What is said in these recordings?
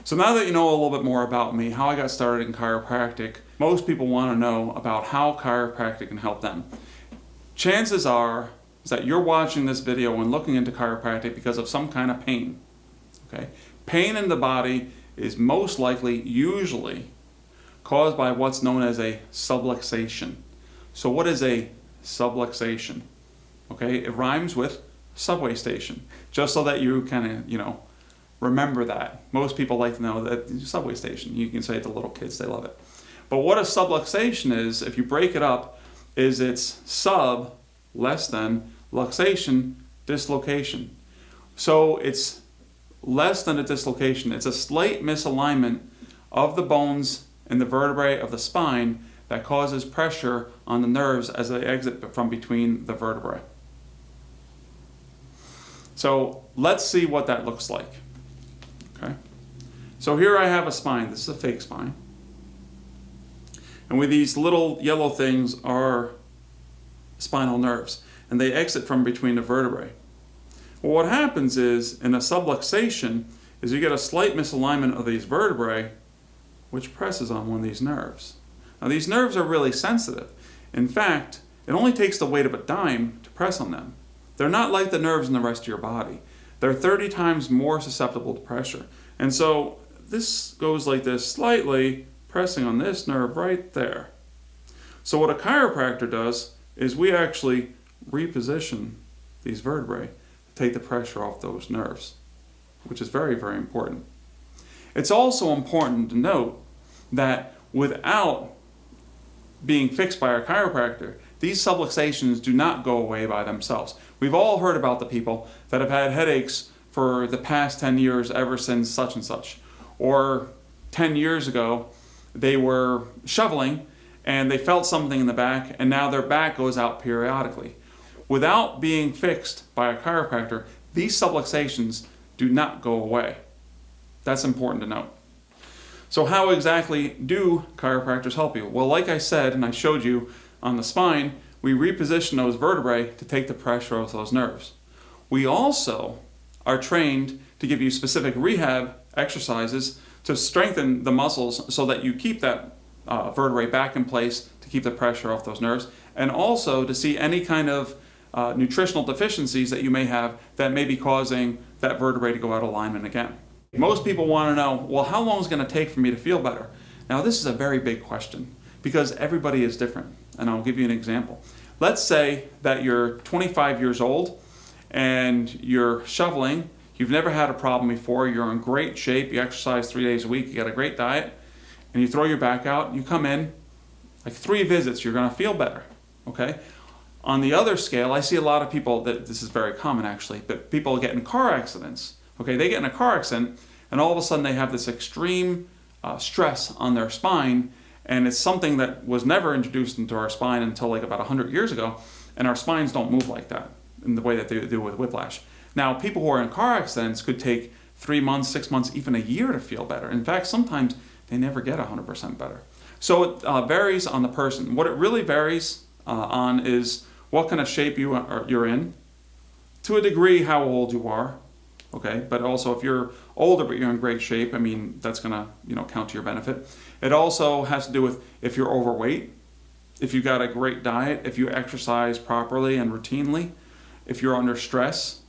So now that you know a little bit more about me, how I got started in chiropractic, most people want to know about how chiropractic can help them. Chances are is that you're watching this video and looking into chiropractic because of some kind of pain. Okay? Pain in the body is most likely, usually, caused by what's known as a subluxation. So what is a subluxation? Okay, it rhymes with subway station, just so that you kind of, remember that. Most people like to know that subway station. You can say it to little kids, they love it. But what a subluxation is, if you break it up, is it's sub, less than, luxation, dislocation. So it's less than a dislocation. It's a slight misalignment of the bones and the vertebrae of the spine that causes pressure on the nerves as they exit from between the vertebrae. So let's see what that looks like. Okay. So here I have a spine. This is a fake spine. And with these little yellow things are spinal nerves, and they exit from between the vertebrae. Well, what happens is, in a subluxation, is you get a slight misalignment of these vertebrae, which presses on one of these nerves. Now, these nerves are really sensitive. In fact, it only takes the weight of a dime to press on them. They're not like the nerves in the rest of your body. They're 30 times more susceptible to pressure. And so this goes like this, slightly pressing on this nerve right there. So what a chiropractor does is we actually reposition these vertebrae to take the pressure off those nerves, which is very, very important. It's also important to note that without being fixed by our chiropractor, these subluxations do not go away by themselves. We've all heard about the people that have had headaches for the past 10 years ever since such and such. Or 10 years ago, they were shoveling and they felt something in the back, and now their back goes out periodically. Without being fixed by a chiropractor, these subluxations do not go away. That's important to note. So how exactly do chiropractors help you? Well, like I said, and I showed you on the spine, we reposition those vertebrae to take the pressure off those nerves. We also are trained to give you specific rehab exercises to strengthen the muscles so that you keep that vertebrae back in place to keep the pressure off those nerves, and also to see any kind of nutritional deficiencies that you may have that may be causing that vertebrae to go out of alignment again. Most people want to know, well, how long is it going to take for me to feel better? Now, this is a very big question because everybody is different, and I'll give you an example. Let's say that you're 25 years old and you're shoveling. You've never had a problem before. You're in great shape. You exercise 3 days a week. You got a great diet, and you throw your back out. You come in, like 3 visits, you're going to feel better. Okay. On the other scale, I see a lot of people that this is very common actually, but people get in car accidents. Okay, they get in a car accident, and all of a sudden they have this extreme stress on their spine, and it's something that was never introduced into our spine until like about 100 years ago, and our spines don't move like that in the way that they do with whiplash. Now, people who are in car accidents could take 3 months, 6 months, even a year to feel better. In fact, sometimes they never get 100% better. So it varies on the person. What it really varies on is what kind of shape you're in, to a degree how old you are, okay? But also if you're older but you're in great shape, I mean, that's gonna count to your benefit. It also has to do with if you're overweight, if you've got a great diet, if you exercise properly and routinely, if you're under stress,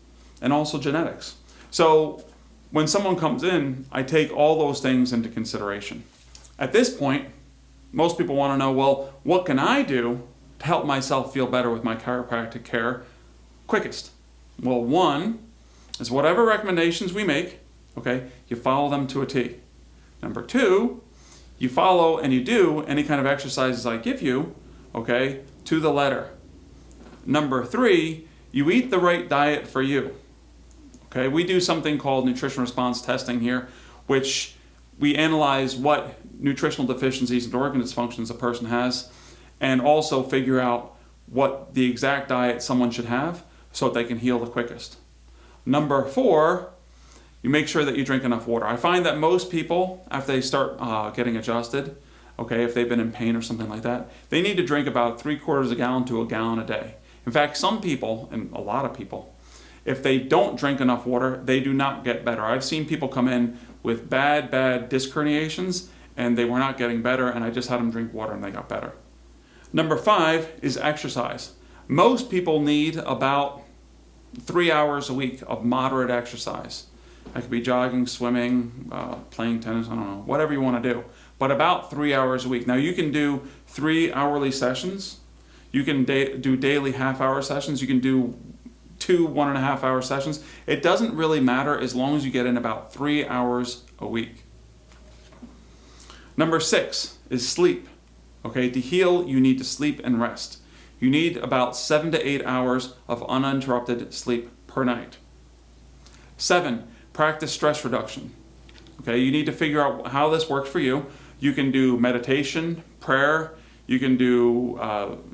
and also genetics. So when someone comes in, I take all those things into consideration. At this point, most people want to know, well, what can I do to help myself feel better with my chiropractic care quickest? Well, one is whatever recommendations we make, okay, you follow them to a T. Number two, you follow and you do any kind of exercises I give you, okay, to the letter. Number three, you eat the right diet for you. Okay, we do something called nutrition response testing here, which we analyze what nutritional deficiencies and organ dysfunctions a person has, and also figure out what the exact diet someone should have so that they can heal the quickest. Number four, you make sure that you drink enough water. I find that most people, after they start getting adjusted, okay, if they've been in pain or something like that, they need to drink about 3/4 gallon to a gallon a day. In fact, some people, and a lot of people, if they don't drink enough water, they do not get better. I've seen people come in with bad disc herniations, and they were not getting better, and I just had them drink water and they got better. Number 5 is exercise. Most people need about 3 hours a week of moderate exercise. That could be jogging, swimming, playing tennis, I don't know, whatever you want to do. But about 3 hours a week. Now you can do 3 hourly sessions. You can do daily half-hour sessions. You can do 2 1.5-hour sessions. It doesn't really matter as long as you get in about 3 hours a week. Number 6 is sleep. Okay, to heal, you need to sleep and rest. You need about 7 to 8 hours of uninterrupted sleep per night. 7, practice stress reduction. Okay, you need to figure out how this works for you. You can do meditation, prayer, you can do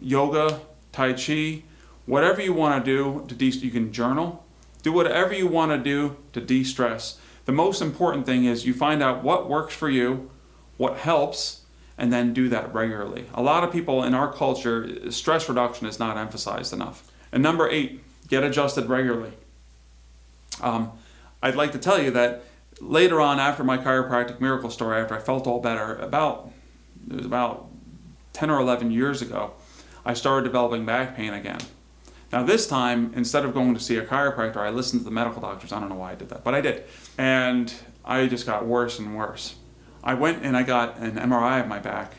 yoga, tai chi, whatever you want to do to you can journal. Do whatever you want to do to de-stress. The most important thing is you find out what works for you, what helps, and then do that regularly. A lot of people in our culture, stress reduction is not emphasized enough. And number 8, get adjusted regularly. I'd like to tell you that later on, after my chiropractic miracle story, after I felt all better, it was about 10 or 11 years ago, I started developing back pain again. Now this time, instead of going to see a chiropractor, I listened to the medical doctors. I don't know why I did that, but I did. And I just got worse and worse. I went and I got an MRI of my back,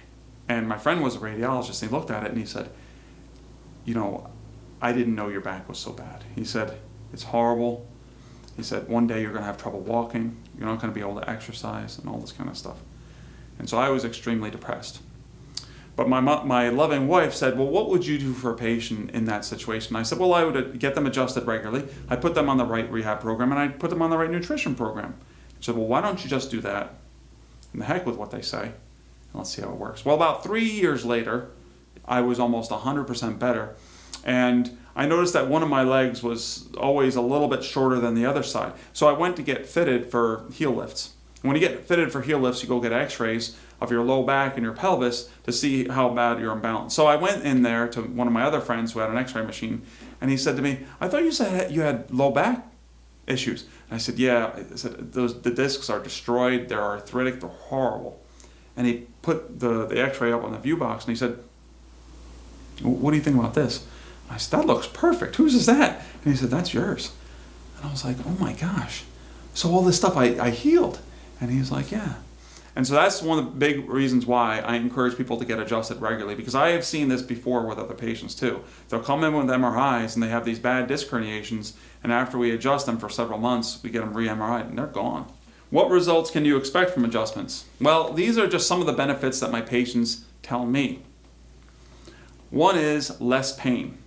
and my friend was a radiologist, and he looked at it and he said, you know, I didn't know your back was so bad. He said, it's horrible. He said, one day you're going to have trouble walking, you're not going to be able to exercise, and all this kind of stuff. And so I was extremely depressed. But my loving wife said, well, what would you do for a patient in that situation? I said, well, I would get them adjusted regularly. I'd put them on the right rehab program, and I'd put them on the right nutrition program. She said, well, why don't you just do that? And the heck with what they say, and let's see how it works. Well, about 3 years later, I was almost 100% better. And I noticed that one of my legs was always a little bit shorter than the other side. So I went to get fitted for heel lifts. And when you get fitted for heel lifts, you go get x-rays of your low back and your pelvis to see how bad you're imbalanced. So I went in there to one of my other friends who had an x-ray machine, and he said to me, I thought you said you had low back issues. And I said, yeah. I said, the discs are destroyed, they're arthritic, they're horrible. And he put the x-ray up on the view box, and he said, what do you think about this? I said, that looks perfect. Whose is that? And he said, that's yours. And I was like, oh my gosh. So all this stuff I healed. And he was like, yeah. And so that's one of the big reasons why I encourage people to get adjusted regularly, because I have seen this before with other patients too. They'll come in with MRIs and they have these bad disc herniations, and after we adjust them for several months, we get them re-MRI'd and they're gone. What results can you expect from adjustments? Well, these are just some of the benefits that my patients tell me. One is less pain.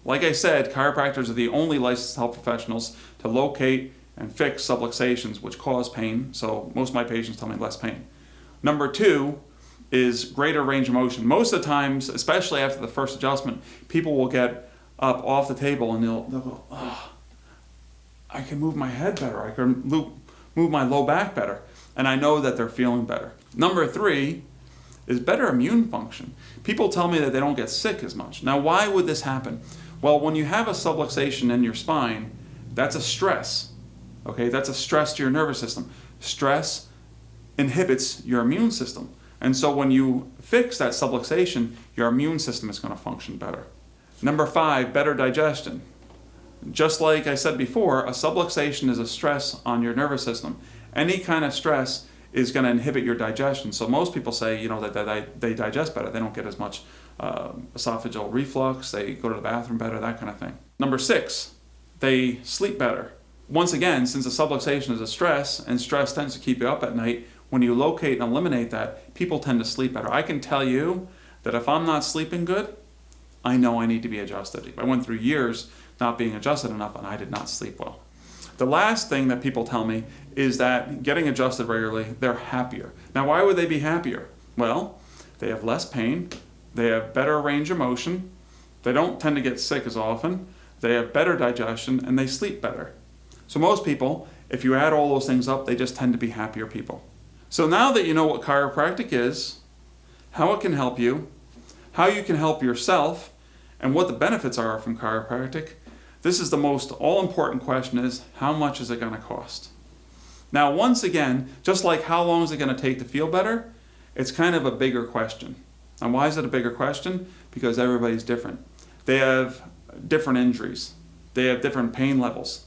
Like I said, chiropractors are the only licensed health professionals to locate and fix subluxations, which cause pain, so most of my patients tell me less pain. Number 2 is greater range of motion. Most of the times, especially after the first adjustment, people will get up off the table and they'll go, oh, I can move my head better, I can move my low back better, and I know that they're feeling better. Number 3 is better immune function. People tell me that they don't get sick as much. Now, why would this happen? Well, when you have a subluxation in your spine, that's a stress. Okay, that's a stress to your nervous system. Stress inhibits your immune system. And so when you fix that subluxation, your immune system is going to function better. Number 5, better digestion. Just like I said before, a subluxation is a stress on your nervous system. Any kind of stress is going to inhibit your digestion. So most people say, you know, that they digest better. They don't get as much esophageal reflux. They go to the bathroom better, that kind of thing. Number 6, they sleep better. Once again, since a subluxation is a stress, and stress tends to keep you up at night, when you locate and eliminate that, people tend to sleep better. I can tell you that if I'm not sleeping good, I know I need to be adjusted. I went through years not being adjusted enough, and I did not sleep well. The last thing that people tell me is that getting adjusted regularly, they're happier. Now, why would they be happier? Well, they have less pain, they have better range of motion, they don't tend to get sick as often, they have better digestion, and they sleep better. So most people, if you add all those things up, they just tend to be happier people. So now that you know what chiropractic is, how it can help you, how you can help yourself, and what the benefits are from chiropractic, this is the most all-important question is, how much is it going to cost? Now, once again, just like how long is it going to take to feel better, it's kind of a bigger question. And why is it a bigger question? Because everybody's different. They have different injuries. They have different pain levels.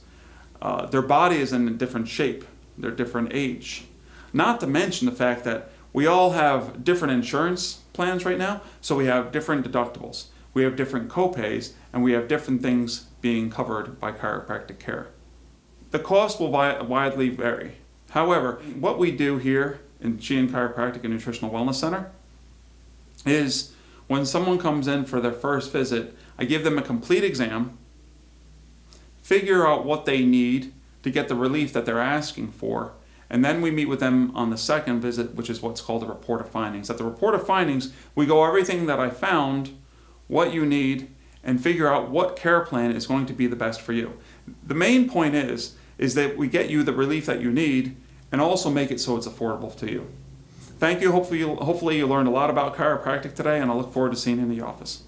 Their body is in a different shape. They're different age. Not to mention the fact that we all have different insurance plans right now, so we have different deductibles. We have different copays, and we have different things being covered by chiropractic care. The cost will widely vary. However, what we do here in Sheehan Chiropractic and Nutritional Wellness Center is when someone comes in for their first visit, I give them a complete exam, figure out what they need to get the relief that they're asking for, and then we meet with them on the second visit, which is what's called a report of findings. At the report of findings, we go everything that I found, what you need, and figure out what care plan is going to be the best for you. The main point is that we get you the relief that you need and also make it so it's affordable to you. Thank you. Hopefully you learned a lot about chiropractic today, and I look forward to seeing you in the office.